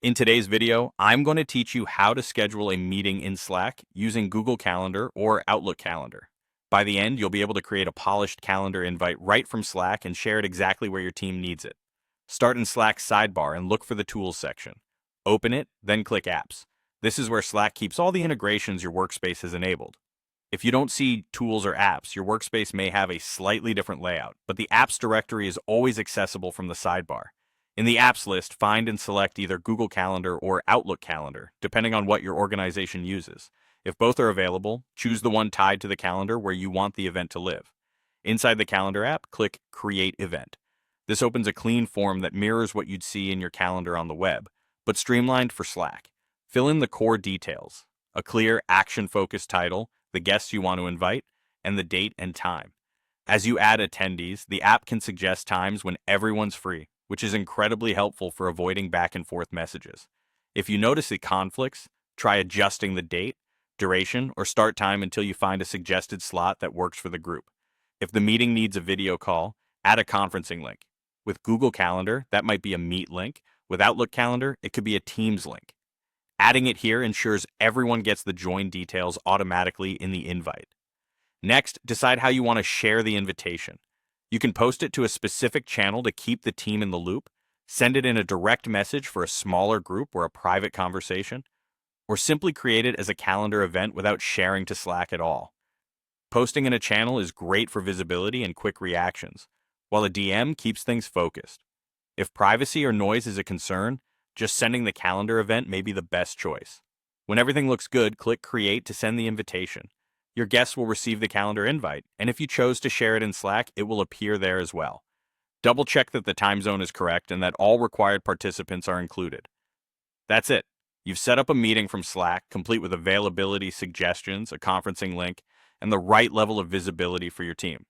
In today's video, I'm going to teach you how to schedule a meeting in Slack using Google Calendar or Outlook Calendar. By the end, you'll be able to create a polished calendar invite right from Slack and share it exactly where your team needs it. Start in Slack's sidebar and look for the Tools section. Open it, then click Apps. This is where Slack keeps all the integrations your workspace has enabled. If you don't see Tools or Apps, your workspace may have a slightly different layout, but the Apps directory is always accessible from the sidebar. In the apps list, find and select either Google Calendar or Outlook Calendar, depending on what your organization uses. If both are available, choose the one tied to the calendar where you want the event to live. Inside the Calendar app, click Create Event. This opens a clean form that mirrors what you'd see in your calendar on the web, but streamlined for Slack. Fill in the core details, a clear, action-focused title, the guests you want to invite, and the date and time. As you add attendees, the app can suggest times when everyone's free, which is incredibly helpful for avoiding back and forth messages. If you notice the conflicts, try adjusting the date, duration, or start time until you find a suggested slot that works for the group. If the meeting needs a video call, add a conferencing link. With Google Calendar, that might be a Meet link. With Outlook Calendar, it could be a Teams link. Adding it here ensures everyone gets the join details automatically in the invite. Next, decide how you want to share the invitation. You can post it to a specific channel to keep the team in the loop, send it in a direct message for a smaller group or a private conversation, or simply create it as a calendar event without sharing to Slack at all. Posting in a channel is great for visibility and quick reactions, while a DM keeps things focused. If privacy or noise is a concern, just sending the calendar event may be the best choice. When everything looks good, click Create to send the invitation. Your guests will receive the calendar invite, and if you chose to share it in Slack, it will appear there as well. Double check that the time zone is correct and that all required participants are included. That's it. You've set up a meeting from Slack, complete with availability suggestions, a conferencing link, and the right level of visibility for your team.